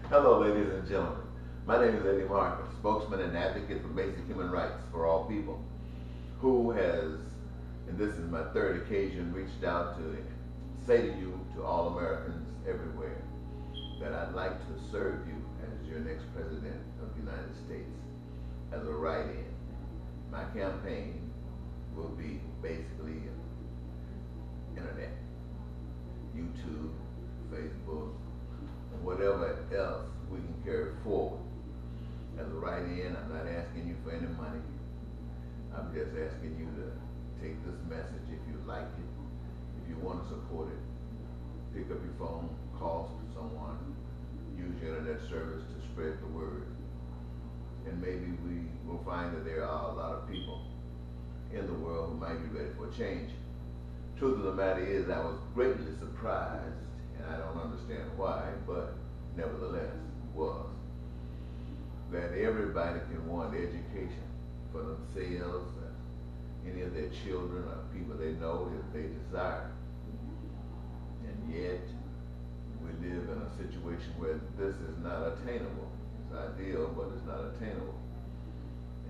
Hello, ladies and gentlemen. My name is Eddie Marcus, spokesman and advocate for basic human rights for all people, who has, and this is my third occasion, reached out to say to you, to all Americans everywhere, that I'd like to serve you as your next president of the United States as a write-in. My campaign will be basically internet, YouTube, Facebook, and whatever else we can carry forward. As a write-in, I'm not asking you for any money. I'm just asking you to take this message if you like it, if you want to support it. Pick up your phone, call someone, use your internet service to spread the word. And maybe we will find that there are a lot of people in the world who might be ready for a change. Truth of the matter is, I was greatly surprised, and I don't understand why, but nevertheless was, that everybody can want education for themselves, any of their children or people they know if they desire. And yet, we live in a situation where this is not attainable. It's ideal, but it's not attainable.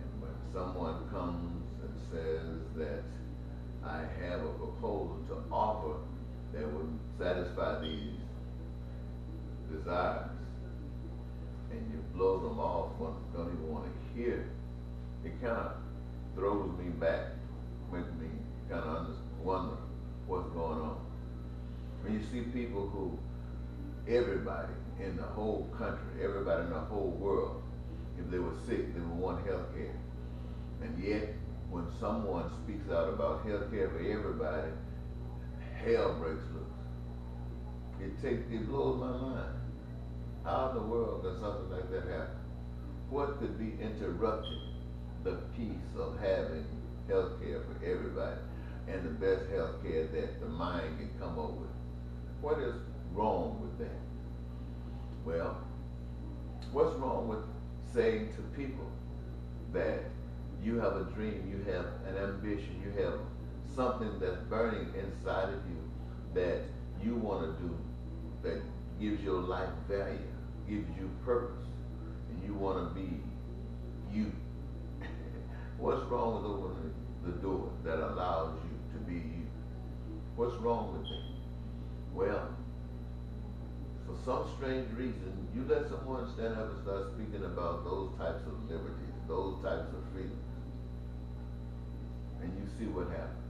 And when someone comes and says that I have a proposal to offer that would satisfy these desires, and you blow them off, don't even want to hear, it kind of throws me back, makes me kind of wonder what's going on. When you see people who, everybody in the whole country, everybody in the whole world, if they were sick, they would want health care. And yet, when someone speaks out about health care for everybody, hell breaks loose. It blows my mind. How in the world does something like that happen? What could be interrupting the peace of having health care for everybody and the best health care that the mind can come up with? What is wrong with that? Well, what's wrong with saying to people that you have a dream, you have an ambition, you have something that's burning inside of you that you want to do, that gives your life value, gives you purpose, and you want to be you? What's wrong with opening the door that allows you to be you? What's wrong with that? Well, for some strange reason, you let someone stand up and start speaking about those types of liberties, those types of freedoms, and you see what happens.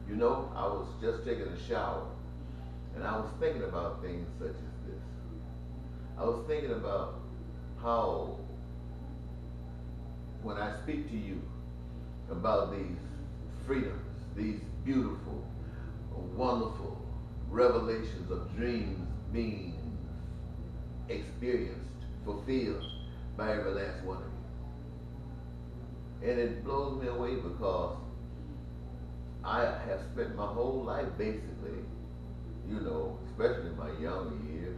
You know, I was just taking a shower, and I was thinking about things such as this. I was thinking about how, when I speak to you about these freedoms, these beautiful, wonderful revelations of dreams being experienced, fulfilled by every last one of you. And it blows me away because I have spent my whole life basically, you know, especially in my younger years,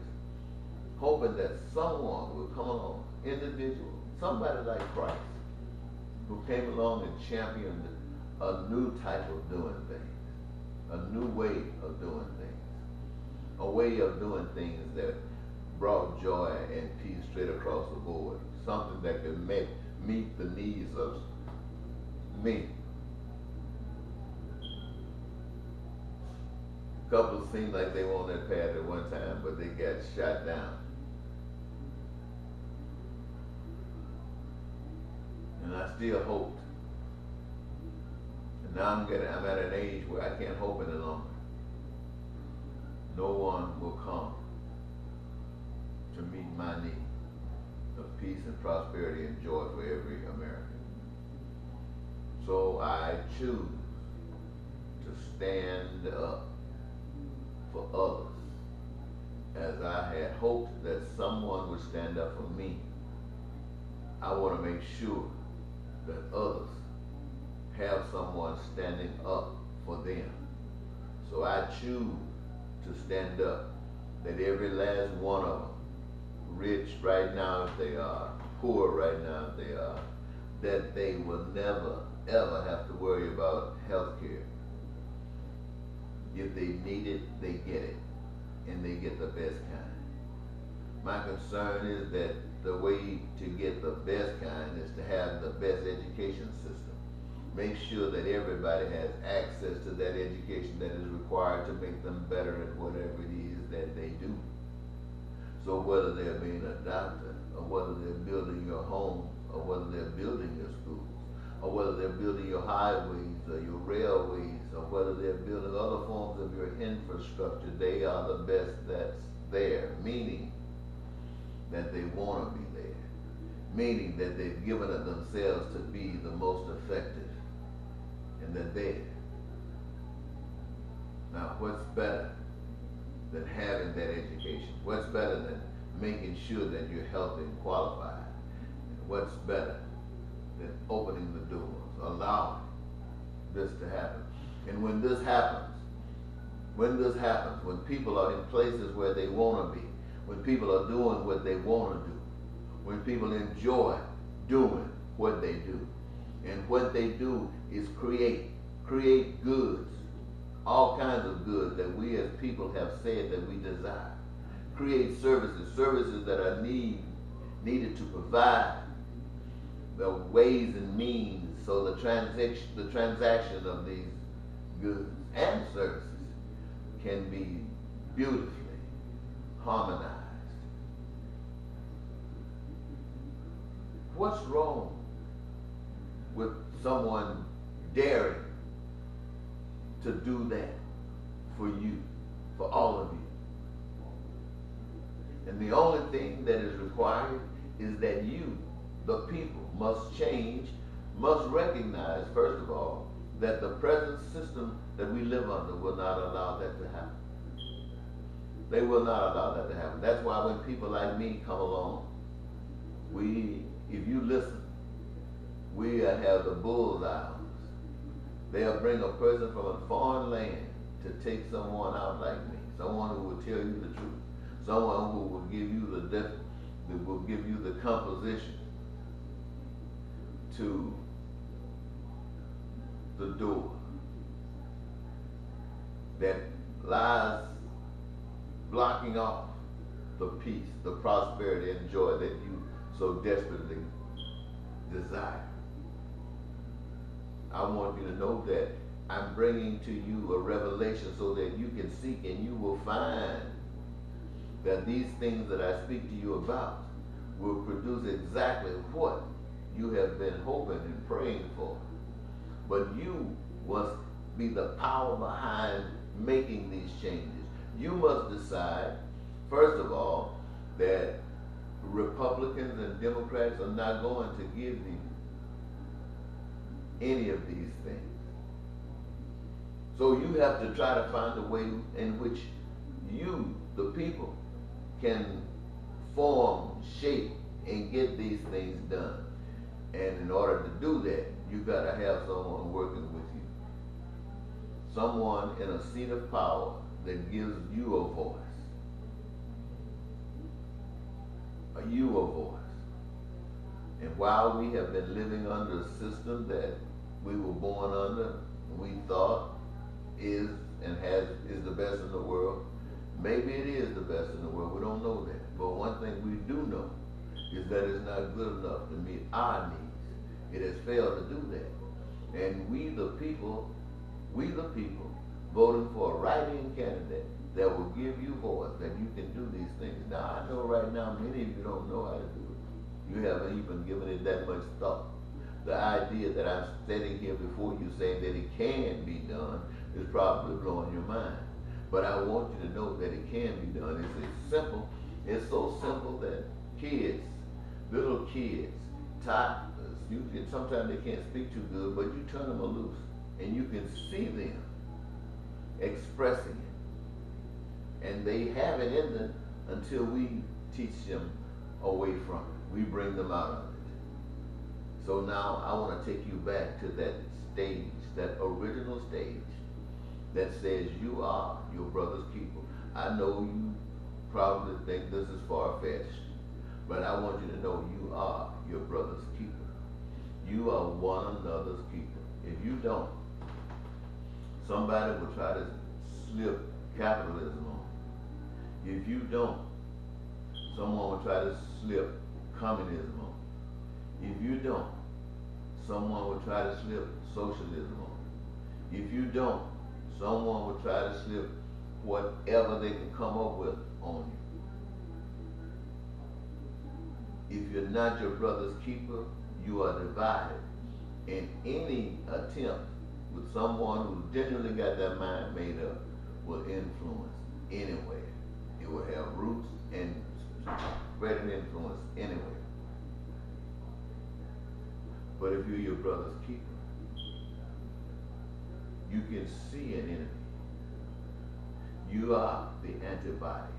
hoping that someone would come along, individual, somebody like Christ, who came along and championed a new type of doing things, a new way of doing things, a way of doing things that brought joy and peace straight across the board, something that could meet the needs of me. Couples seemed like they were on that path at one time, but they got shot down. And I still hoped. And now I'm at an age where I can't hope any longer. No one will come to meet my need of peace and prosperity and joy for every American. So I choose to stand up for others, as I had hoped that someone would stand up for me. I want to make sure that others have someone standing up for them. So I choose to stand up, that every last one of them, rich right now if they are, poor right now if they are, that they will never ever have to worry about health care. If they need it, they get it, and they get get the best kind. My concern is that the way to get the best kind is to have the best education system. Make sure that everybody has access to that education that is required to make them better at whatever it is that they do. So whether they're being a doctor, or whether they're building your home, or whether they're building your schools, or whether they're building your highways or your railways, or whether they're building other forms of your infrastructure, they are the best that's there, meaning that they want to be there, meaning that they've given it themselves to be the most effective, and they're there. Now, what's better than having that education? What's better than making sure that you're healthy and qualified? What's better than opening the doors, allowing this to happen? And when this happens, when people are in places where they want to be, when people are doing what they want to do, when people enjoy doing what they do, and what they do is create goods, all kinds of goods that we as people have said that we desire. Create services that are needed to provide the ways and means so the transaction of these goods and services can be beautifully harmonized. What's wrong with someone daring to do that for you, for all of you? And the only thing that is required is that you, the people, must change, must recognize, first of all, that the present system that we live under will not allow that to happen. They will not allow that to happen. That's why when people like me come along, if you listen, we have the bullseyes. They'll bring a person from a foreign land to take someone out like me, someone who will tell you the truth, someone who will give you the composition to the door that lies blocking off the peace, the prosperity, and joy that you so desperately desire. I want you to know that I'm bringing to you a revelation so that you can seek and you will find that these things that I speak to you about will produce exactly what you have been hoping and praying for. But you must be the power behind making these changes. You must decide, first of all, that Republicans and Democrats are not going to give you any of these things. So you have to try to find a way in which you, the people, can form, shape, and get these things done. And in order to do that, you got to have someone working with you. Someone in a seat of power that gives you a voice. You a voice. And while we have been living under a system that we were born under, we thought is the best in the world, maybe it is the best in the world. We don't know that. But one thing we do know is that it's not good enough to meet our needs. It has failed to do that. And we the people, voting for a write-in candidate that will give you voice, that you can do these things. Now, I know right now many of you don't know how to do it. You haven't even given it that much thought. The idea that I'm standing here before you saying that it can be done is probably blowing your mind. But I want you to know that it can be done. It's so simple that kids, little kids, toddlers, sometimes they can't speak too good, but you turn them loose and you can see them expressing it. And they have it in them until we teach them away from it. We bring them out of it. So now I want to take you back to that stage, that original stage that says you are your brother's keeper. I know you probably think this is far-fetched, but I want you to know you are your brother's keeper. You are one another's keeper. If you don't, somebody will try to slip capitalism on If you don't, someone will try to slip communism on you. If you don't, someone will try to slip socialism on you. If you don't, someone will try to slip whatever they can come up with on you. If you're not your brother's keeper, you are divided. And any attempt with someone who genuinely got their mind made up will influence anywhere. It will have roots and spread an influence anywhere. But if you're your brother's keeper, you can see an enemy. You are the antibody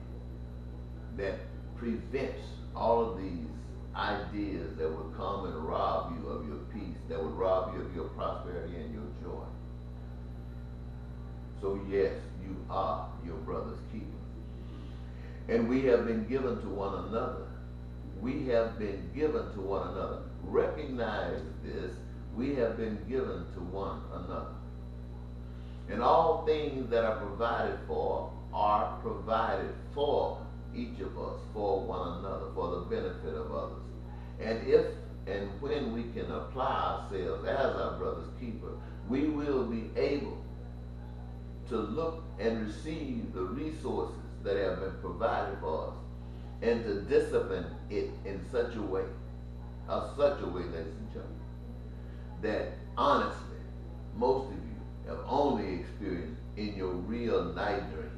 that prevents all of these ideas that would come and rob you of your peace, that would rob you of your prosperity and your joy. So yes, you are your brother's keeper. And we have been given to one another. We have been given to one another. Recognize this, we have been given to one another. And all things that are provided for are provided for each of us, for one another, for the benefit of others. And if and when we can apply ourselves as our brother's keeper, we will be able to look and receive the resources that have been provided for us and to discipline it in such a way, ladies and gentlemen, that honestly, most of you have only experienced in your real night dreams.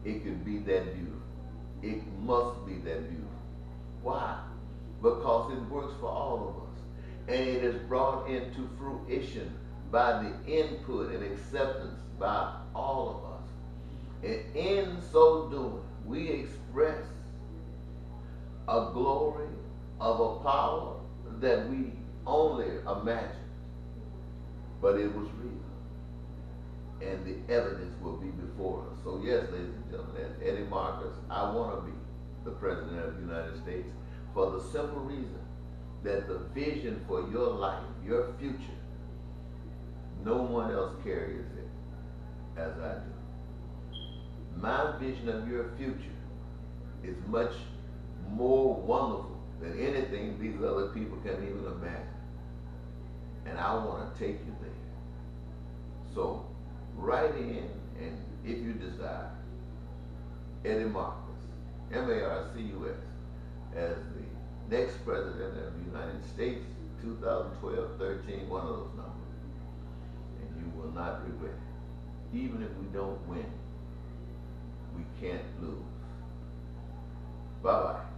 It could be that beautiful. It must be that beautiful. Why? Because it works for all of us. And it is brought into fruition by the input and acceptance by all of us. And in so doing, we express a glory of a power that we only imagined. But it was real. And the evidence will be before us. So yes, ladies and gentlemen, as Eddie Marcus, I want to be the President of the United States for the simple reason that the vision for your life, your future, no one else carries it as I do. My vision of your future is much more wonderful than anything these other people can even imagine. And I want to take you there. So write in, and if you desire, Eddie Marcus, Marcus, as the next President of the United States, 2012-13, one of those numbers. And you will not regret it. Even if we don't win, we can't lose. Bye-bye.